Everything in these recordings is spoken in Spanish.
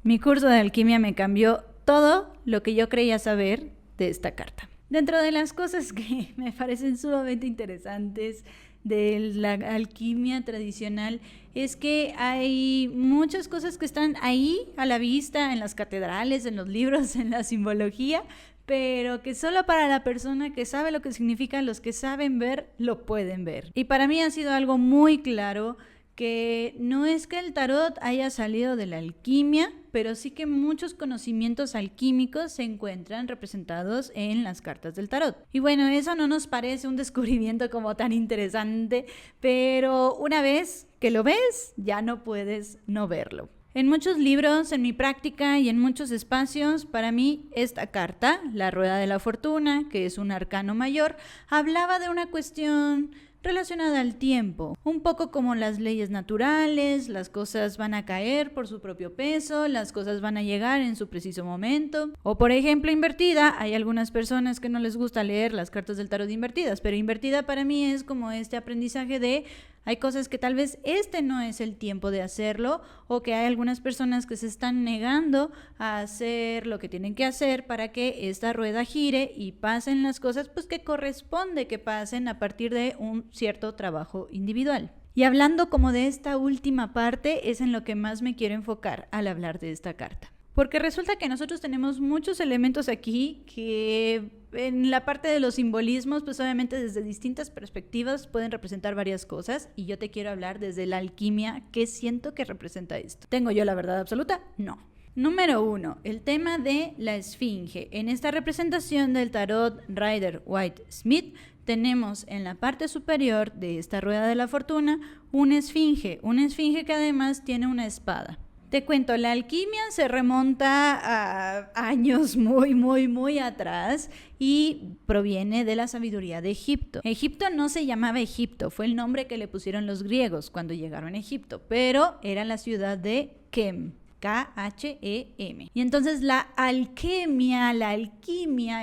Mi curso de alquimia me cambió todo lo que yo creía saber de esta carta. Dentro de las cosas que me parecen sumamente interesantes de la alquimia tradicional es que hay muchas cosas que están ahí a la vista, en las catedrales, en los libros, en la simbología, pero que solo para la persona que sabe lo que significa, los que saben ver, lo pueden ver. Y para mí ha sido algo muy claro que no es que el tarot haya salido de la alquimia, pero sí que muchos conocimientos alquímicos se encuentran representados en las cartas del tarot. Y bueno, eso no nos parece un descubrimiento como tan interesante, pero una vez que lo ves, ya no puedes no verlo. En muchos libros, en mi práctica y en muchos espacios, para mí esta carta, la Rueda de la Fortuna, que es un arcano mayor, hablaba de una cuestión relacionada al tiempo, un poco como las leyes naturales, las cosas van a caer por su propio peso, las cosas van a llegar en su preciso momento. O por ejemplo, invertida, hay algunas personas que no les gusta leer las cartas del tarot invertidas, pero invertida para mí es como este aprendizaje de hay cosas que tal vez este no es el tiempo de hacerlo, o que hay algunas personas que se están negando a hacer lo que tienen que hacer para que esta rueda gire y pasen las cosas pues que corresponde que pasen a partir de un cierto trabajo individual. Y hablando como de esta última parte es en lo que más me quiero enfocar al hablar de esta carta. Porque resulta que nosotros tenemos muchos elementos aquí que en la parte de los simbolismos, pues obviamente desde distintas perspectivas pueden representar varias cosas y yo te quiero hablar desde la alquimia, ¿qué siento que representa esto? ¿Tengo yo la verdad absoluta? No. Número 1, el tema de la esfinge. En esta representación del tarot Rider-Waite-Smith tenemos en la parte superior de esta rueda de la fortuna una esfinge que además tiene una espada. Te cuento, la alquimia se remonta a años muy atrás y proviene de la sabiduría de Egipto. Egipto no se llamaba Egipto, fue el nombre que le pusieron los griegos cuando llegaron a Egipto, pero era la ciudad de Kem. K-H-E-M. Y entonces la alquimia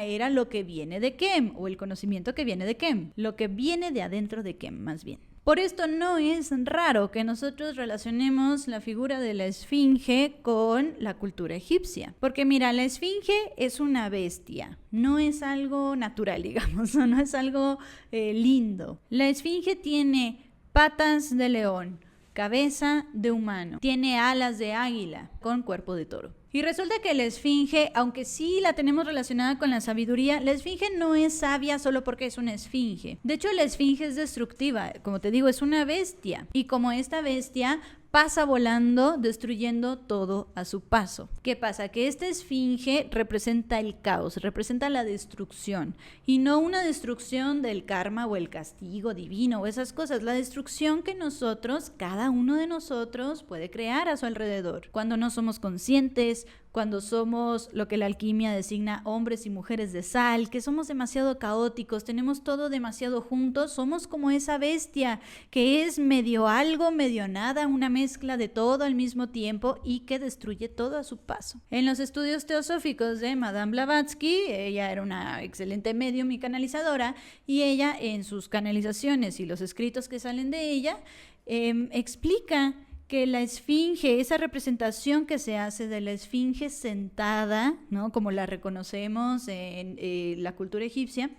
era lo que viene de Kem, o el conocimiento que viene de Kem, lo que viene de adentro de Kem más bien. Por esto no es raro que nosotros relacionemos la figura de la esfinge con la cultura egipcia. Porque mira, la esfinge es una bestia, no es algo natural, digamos, no es algo lindo. La esfinge tiene patas de león, cabeza de humano, tiene alas de águila con cuerpo de toro. Y resulta que la esfinge, aunque sí la tenemos relacionada con la sabiduría, la esfinge no es sabia solo porque es una esfinge. De hecho, la esfinge es destructiva, como te digo, es una bestia. Y como esta bestia pasa volando, destruyendo todo a su paso. ¿Qué pasa? Que esta esfinge representa el caos, representa la destrucción. Y no una destrucción del karma o el castigo divino o esas cosas. La destrucción que nosotros, cada uno de nosotros, puede crear a su alrededor. Cuando no somos conscientes, cuando somos lo que la alquimia designa hombres y mujeres de sal, que somos demasiado caóticos, tenemos todo demasiado juntos, somos como esa bestia que es medio algo, medio nada, una mezcla de todo al mismo tiempo y que destruye todo a su paso. En los estudios teosóficos de Madame Blavatsky, ella era una excelente medium y canalizadora, y ella en sus canalizaciones y los escritos que salen de ella, explica que la esfinge, esa representación que se hace de la esfinge sentada, ¿no? Como la reconocemos en la cultura egipcia,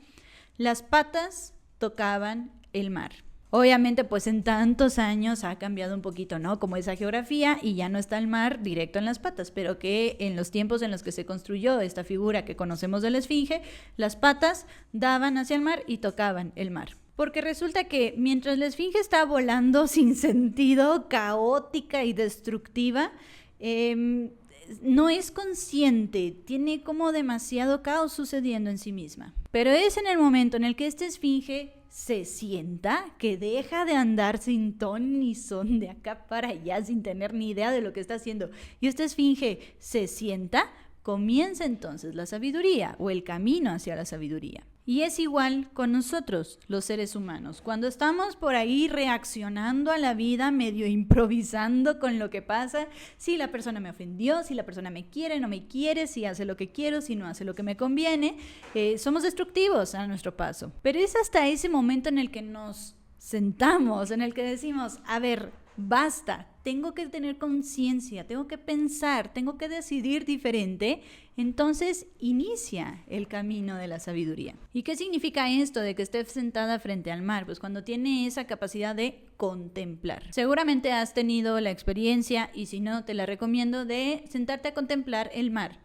las patas tocaban el mar. Obviamente, pues en tantos años ha cambiado un poquito, ¿no? Como esa geografía y ya no está el mar directo en las patas, pero que en los tiempos en los que se construyó esta figura que conocemos de la esfinge, las patas daban hacia el mar y tocaban el mar. Porque resulta que mientras la esfinge está volando sin sentido, caótica y destructiva, no es consciente, tiene como demasiado caos sucediendo en sí misma. Pero es en el momento en el que esta esfinge se sienta, que deja de andar sin ton ni son de acá para allá, sin tener ni idea de lo que está haciendo, y esta esfinge se sienta, comienza entonces la sabiduría o el camino hacia la sabiduría. Y es igual con nosotros, los seres humanos. Cuando estamos por ahí reaccionando a la vida, medio improvisando con lo que pasa, si la persona me ofendió, si la persona me quiere, no me quiere, si hace lo que quiero, si no hace lo que me conviene, somos destructivos a nuestro paso. Pero es hasta ese momento en el que nos sentamos, en el que decimos, a ver, basta, tengo que tener conciencia, tengo que pensar, tengo que decidir diferente, entonces inicia el camino de la sabiduría. ¿Y qué significa esto de que esté sentada frente al mar? Pues cuando tiene esa capacidad de contemplar. Seguramente has tenido la experiencia, y si no, te la recomiendo, de sentarte a contemplar el mar.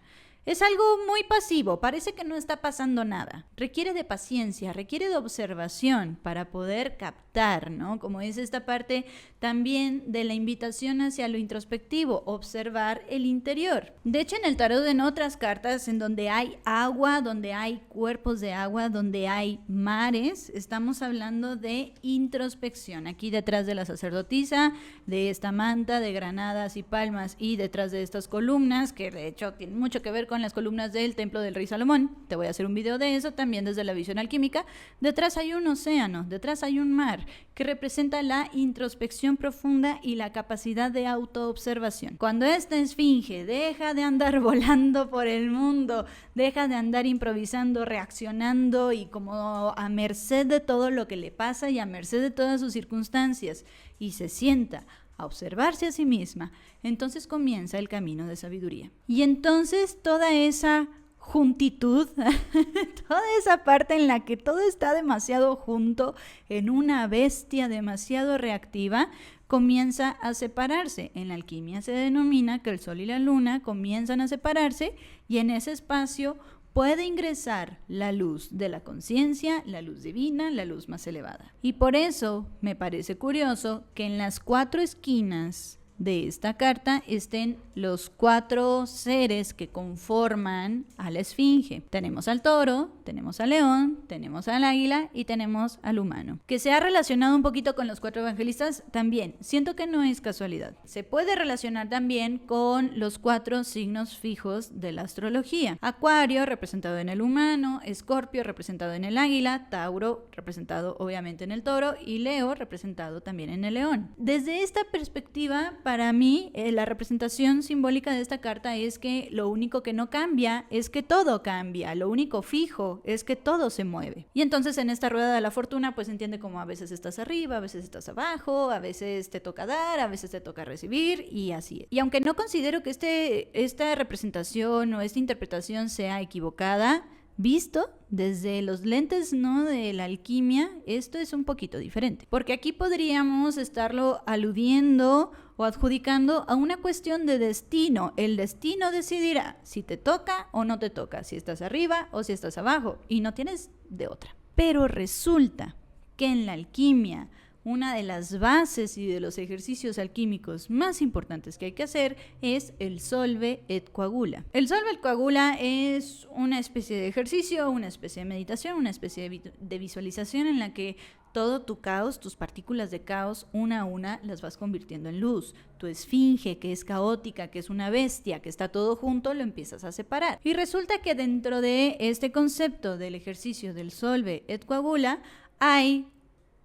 Es algo muy pasivo, parece que no está pasando nada. Requiere de paciencia, requiere de observación para poder captar, ¿no? Como es esta parte también de la invitación hacia lo introspectivo, observar el interior. De hecho, en el tarot, en otras cartas en donde hay agua, donde hay cuerpos de agua, donde hay mares, estamos hablando de introspección. Aquí detrás de la sacerdotisa, de esta manta de granadas y palmas, y detrás de estas columnas, que de hecho tienen mucho que ver con las columnas del templo del rey Salomón, te voy a hacer un video de eso también desde la visión alquímica. Detrás hay un océano, detrás hay un mar que representa la introspección profunda y la capacidad de autoobservación. Cuando esta esfinge deja de andar volando por el mundo, deja de andar improvisando, reaccionando y como a merced de todo lo que le pasa y a merced de todas sus circunstancias, y se sienta a observarse a sí misma, entonces comienza el camino de sabiduría. Y entonces toda esa juntitud, toda esa parte en la que todo está demasiado junto, en una bestia demasiado reactiva, comienza a separarse. En la alquimia se denomina que el sol y la luna comienzan a separarse, y en ese espacio puede ingresar la luz de la conciencia, la luz divina, la luz más elevada. Y por eso me parece curioso que en las 4 esquinas de esta carta estén los 4 seres que conforman a la esfinge. Tenemos al toro, tenemos al león, tenemos al águila y tenemos al humano. Que se ha relacionado un poquito con los 4 evangelistas también. Siento que no es casualidad. Se puede relacionar también con los 4 signos fijos de la astrología. Acuario representado en el humano, Escorpio representado en el águila, Tauro representado obviamente en el toro y Leo representado también en el león. Desde esta perspectiva, para mí, la representación simbólica de esta carta es que lo único que no cambia es que todo cambia, lo único fijo es que todo se mueve. Y entonces en esta rueda de la fortuna pues entiende como a veces estás arriba, a veces estás abajo, a veces te toca dar, a veces te toca recibir, y así es. Y aunque no considero que esta representación o esta interpretación sea equivocada, visto desde los lentes, ¿no?, de la alquimia, esto es un poquito diferente. Porque aquí podríamos estarlo aludiendo o adjudicando a una cuestión de destino. El destino decidirá si te toca o no te toca, si estás arriba o si estás abajo, y no tienes de otra. Pero resulta que en la alquimia, una de las bases y de los ejercicios alquímicos más importantes que hay que hacer es el solve et coagula. El solve et coagula es una especie de ejercicio, una especie de meditación, una especie de visualización en la que todo tu caos, tus partículas de caos, una a una las vas convirtiendo en luz. Tu esfinge, que es caótica, que es una bestia, que está todo junto, lo empiezas a separar. Y resulta que dentro de este concepto del ejercicio del solve et coagula hay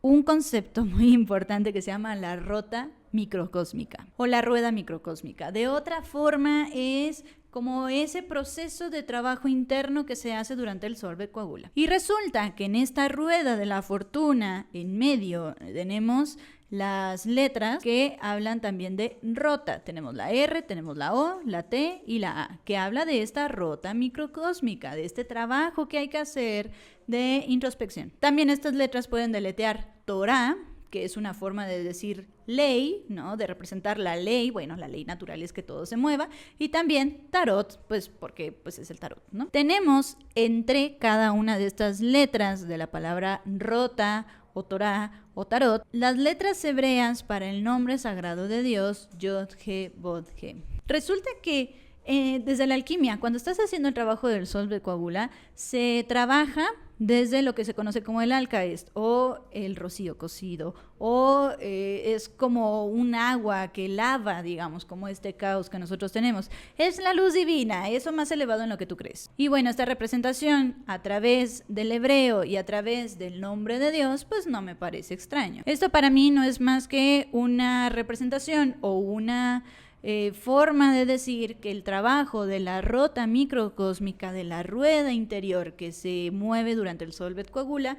un concepto muy importante que se llama la rota microcósmica o la rueda microcósmica. De otra forma es como ese proceso de trabajo interno que se hace durante el solve et coagula. Y resulta que en esta rueda de la fortuna, en medio tenemos las letras que hablan también de rota. Tenemos la R, tenemos la O, la T y la A, que habla de esta rota microcósmica, de este trabajo que hay que hacer de introspección. También estas letras pueden deletrear Torah, que es una forma de decir ley, ¿no?, de representar la ley. Bueno, la ley natural es que todo se mueva. Y también tarot, pues porque pues es el tarot, ¿no? Tenemos entre cada una de estas letras de la palabra rota o Torah o tarot, las letras hebreas para el nombre sagrado de Dios, Yod-He-Vod-He. Resulta que desde la alquimia, cuando estás haciendo el trabajo del solve et coagula, se trabaja desde lo que se conoce como el alcaest o el rocío cocido, o es como un agua que lava, digamos, como este caos que nosotros tenemos. Es la luz divina, eso más elevado en lo que tú crees. Y bueno, esta representación a través del hebreo y a través del nombre de Dios, pues no me parece extraño. Esto para mí no es más que una representación o una forma de decir que el trabajo de la rota microcósmica, de la rueda interior que se mueve durante el solve et coagula,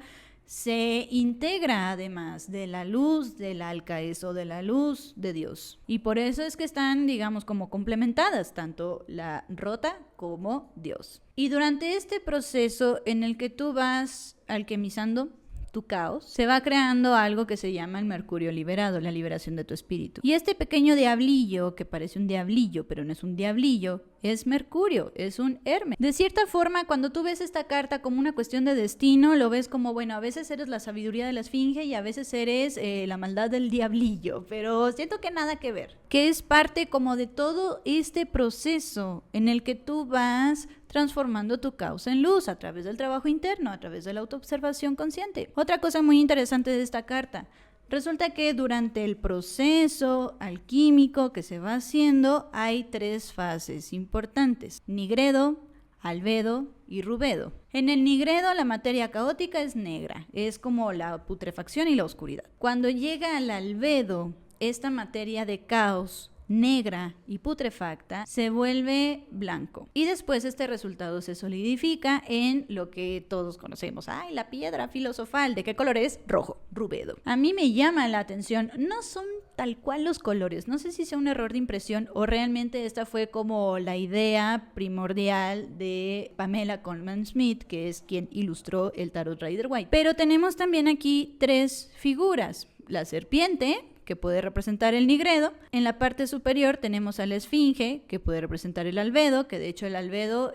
se integra además de la luz del Alcaes o de la luz de Dios. Y por eso es que están, digamos, como complementadas, tanto la rota como Dios. Y durante este proceso en el que tú vas alquimizando tu caos, se va creando algo que se llama el mercurio liberado, la liberación de tu espíritu. Y este pequeño diablillo, que parece un diablillo, pero no es un diablillo, es Mercurio, es un Hermes. De cierta forma, cuando tú ves esta carta como una cuestión de destino, lo ves como, bueno, a veces eres la sabiduría de la esfinge y a veces eres la maldad del diablillo, pero siento que nada que ver, que es parte como de todo este proceso en el que tú vas transformando tu caos en luz a través del trabajo interno, a través de la autoobservación consciente. Otra cosa muy interesante de esta carta, resulta que durante el proceso alquímico que se va haciendo hay 3 fases importantes: nigredo, albedo y rubedo. En el nigredo la materia caótica es negra, es como la putrefacción y la oscuridad. Cuando llega al albedo, esta materia de caos negra y putrefacta se vuelve blanco y después este resultado se solidifica en lo que todos conocemos. ¡Ay, la piedra filosofal! ¿De qué color es? Rojo, rubedo. A mí me llama la atención, no son tal cual los colores, no sé si sea un error de impresión o realmente esta fue como la idea primordial de Pamela Colman Smith, que es quien ilustró el tarot Rider-Waite. Pero tenemos también aquí 3 figuras: la serpiente, que puede representar el nigredo. En la parte superior tenemos a la esfinge, que puede representar el albedo, que de hecho el albedo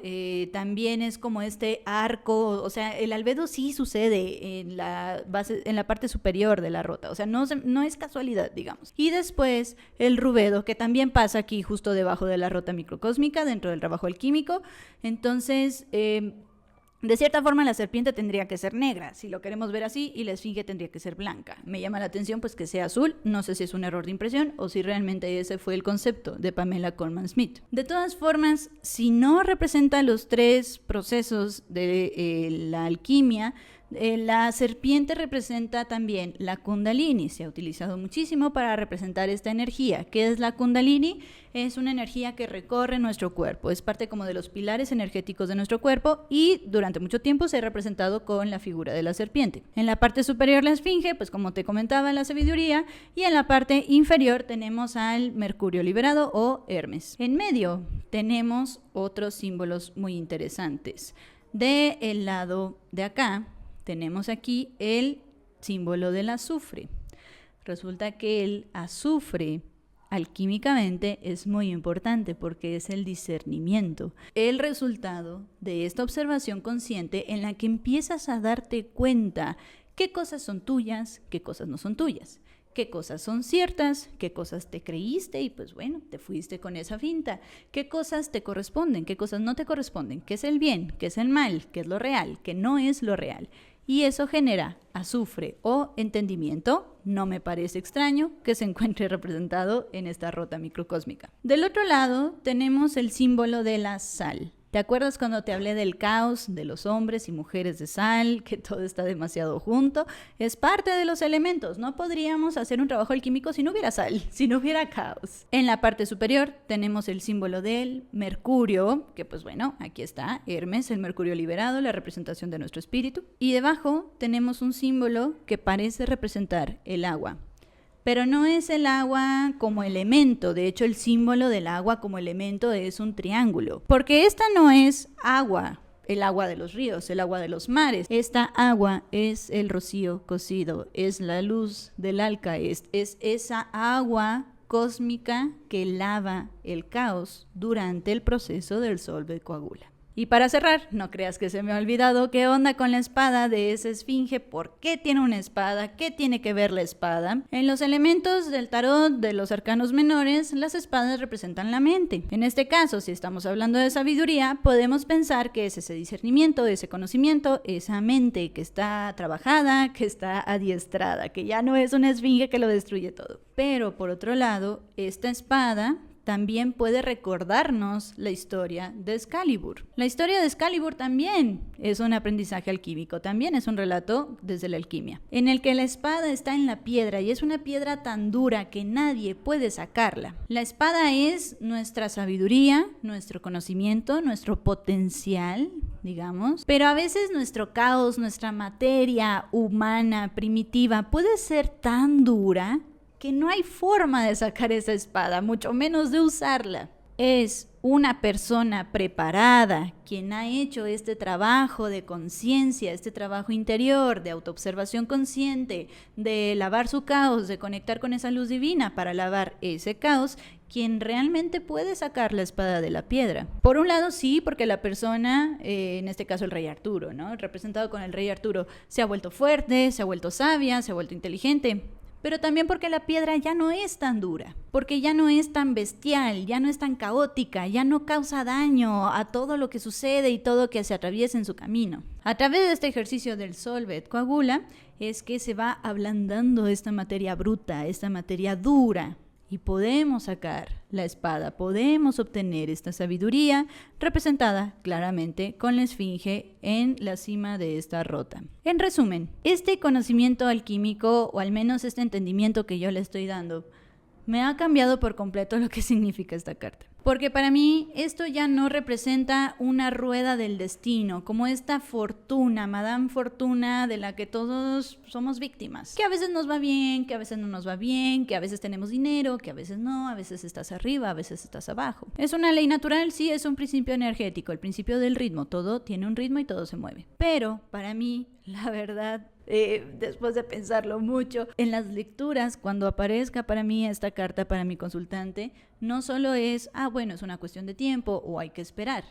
también es como este arco, o sea, el albedo sí sucede en la base, en la parte superior de la rota, o sea, no es casualidad, digamos. Y después el rubedo, que también pasa aquí justo debajo de la rota microcósmica, dentro del trabajo alquímico. Entonces, de cierta forma la serpiente tendría que ser negra, si lo queremos ver así, y la esfinge tendría que ser blanca. Me llama la atención pues que sea azul, no sé si es un error de impresión o si realmente ese fue el concepto de Pamela Colman Smith. De todas formas, si no representa los 3 procesos de la alquimia, la serpiente representa también la Kundalini. Se ha utilizado muchísimo para representar esta energía. ¿Qué es la Kundalini? Es una energía que recorre nuestro cuerpo, es parte como de los pilares energéticos de nuestro cuerpo y durante mucho tiempo se ha representado con la figura de la serpiente. En la parte superior la esfinge, pues como te comentaba, la sabiduría, y en la parte inferior tenemos al Mercurio liberado o Hermes. En medio tenemos otros símbolos muy interesantes. Del lado de acá tenemos aquí el símbolo del azufre. Resulta que el azufre alquímicamente es muy importante porque es el discernimiento, el resultado de esta observación consciente en la que empiezas a darte cuenta qué cosas son tuyas, qué cosas no son tuyas, qué cosas son ciertas, qué cosas te creíste y pues bueno, te fuiste con esa finta, qué cosas te corresponden, qué cosas no te corresponden, qué es el bien, qué es el mal, qué es lo real, qué no es lo real. Y eso genera azufre o entendimiento. No me parece extraño que se encuentre representado en esta rota microcósmica. Del otro lado tenemos el símbolo de la sal. ¿Te acuerdas cuando te hablé del caos de los hombres y mujeres de sal, que todo está demasiado junto? Es parte de los elementos. No podríamos hacer un trabajo alquímico si no hubiera sal, si no hubiera caos. En la parte superior tenemos el símbolo del mercurio, que pues bueno, aquí está, Hermes, el mercurio liberado, la representación de nuestro espíritu. Y debajo tenemos un símbolo que parece representar el agua. Pero no es el agua como elemento, de hecho el símbolo del agua como elemento es un triángulo, porque esta no es agua, el agua de los ríos, el agua de los mares. Esta agua es el rocío cocido, es la luz del Alcaes, es esa agua cósmica que lava el caos durante el proceso del solve coagula. Y para cerrar, no creas que se me ha olvidado qué onda con la espada de esa esfinge, por qué tiene una espada, qué tiene que ver la espada. En los elementos del tarot de los arcanos menores, las espadas representan la mente. En este caso, si estamos hablando de sabiduría, podemos pensar que es ese discernimiento, ese conocimiento, esa mente que está trabajada, que está adiestrada, que ya no es una esfinge que lo destruye todo. Pero por otro lado, esta espada también puede recordarnos la historia de Excalibur. La historia de Excalibur también es un aprendizaje alquímico, también es un relato desde la alquimia, en el que la espada está en la piedra y es una piedra tan dura que nadie puede sacarla. La espada es nuestra sabiduría, nuestro conocimiento, nuestro potencial, digamos, pero a veces nuestro caos, nuestra materia humana primitiva puede ser tan dura que no hay forma de sacar esa espada, mucho menos de usarla. Es una persona preparada quien ha hecho este trabajo de conciencia, este trabajo interior, de autoobservación consciente, de lavar su caos, de conectar con esa luz divina para lavar ese caos, quien realmente puede sacar la espada de la piedra. Por un lado sí, porque la persona, en este caso el rey Arturo, ¿no? Representado con el rey Arturo, se ha vuelto fuerte, se ha vuelto sabia, se ha vuelto inteligente. Pero también porque la piedra ya no es tan dura, porque ya no es tan bestial, ya no es tan caótica, ya no causa daño a todo lo que sucede y todo que se atraviesa en su camino. A través de este ejercicio del Solvet Coagula es que se va ablandando esta materia bruta, esta materia dura, y podemos sacar la espada, podemos obtener esta sabiduría representada claramente con la esfinge en la cima de esta rota. En resumen, este conocimiento alquímico, o al menos este entendimiento que yo le estoy dando, me ha cambiado por completo lo que significa esta carta. Porque para mí esto ya no representa una rueda del destino, como esta fortuna, Madame Fortuna, de la que todos somos víctimas. Que a veces nos va bien, que a veces no nos va bien, que a veces tenemos dinero, que a veces no, a veces estás arriba, a veces estás abajo. Es una ley natural, sí, es un principio energético, el principio del ritmo. Todo tiene un ritmo y todo se mueve. Pero para mí, la verdad, después de pensarlo mucho, en las lecturas, cuando aparezca para mí esta carta para mi consultante, no solo es, bueno, es una cuestión de tiempo o hay que esperar,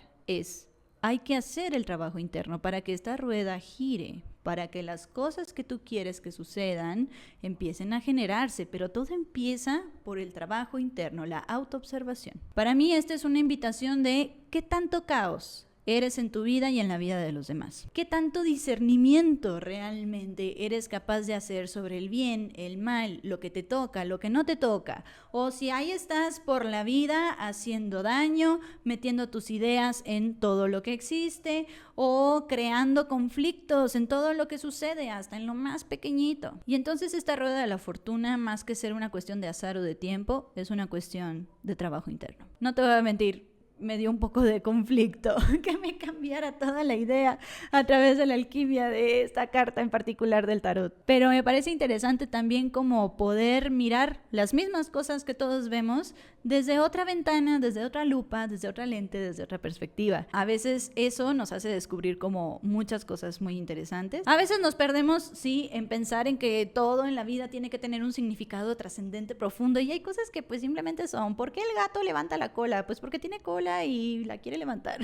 hay que hacer el trabajo interno para que esta rueda gire, para que las cosas que tú quieres que sucedan empiecen a generarse, pero todo empieza por el trabajo interno, la autoobservación. Para mí esta es una invitación de ¿qué tanto caos eres en tu vida y en la vida de los demás? ¿Qué tanto discernimiento realmente eres capaz de hacer sobre el bien, el mal, lo que te toca, lo que no te toca? O si ahí estás por la vida haciendo daño, metiendo tus ideas en todo lo que existe o creando conflictos en todo lo que sucede, hasta en lo más pequeñito. Y entonces esta rueda de la fortuna, más que ser una cuestión de azar o de tiempo, es una cuestión de trabajo interno. No te voy a mentir, me dio un poco de conflicto que me cambiara toda la idea a través de la alquimia de esta carta en particular del tarot. Pero me parece interesante también como poder mirar las mismas cosas que todos vemos desde otra ventana, desde otra lupa, desde otra lente, desde otra perspectiva. A veces eso nos hace descubrir como muchas cosas muy interesantes. A veces nos perdemos, sí, en pensar en que todo en la vida tiene que tener un significado trascendente, profundo, y hay cosas que pues simplemente son, ¿por qué el gato levanta la cola? Pues porque tiene cola y la quiere levantar.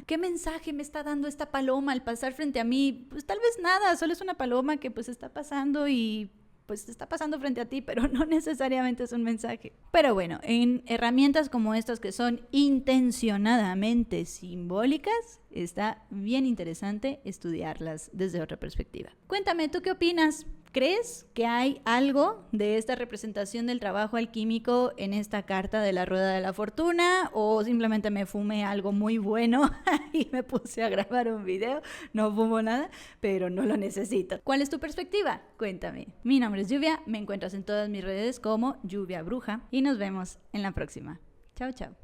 ¿Qué mensaje me está dando esta paloma al pasar frente a mí? Pues tal vez nada, solo es una paloma que pues está pasando y pues está pasando frente a ti, pero no necesariamente es un mensaje. Pero bueno, en herramientas como estas que son intencionadamente simbólicas, está bien interesante estudiarlas desde otra perspectiva. Cuéntame, ¿tú qué opinas? ¿Crees que hay algo de esta representación del trabajo alquímico en esta carta de la Rueda de la Fortuna? ¿O simplemente me fumé algo muy bueno y me puse a grabar un video? No fumo nada, pero no lo necesito. ¿Cuál es tu perspectiva? Cuéntame. Mi nombre es Lluvia, me encuentras en todas mis redes como Lluvia Bruja y nos vemos en la próxima. Chao, chao.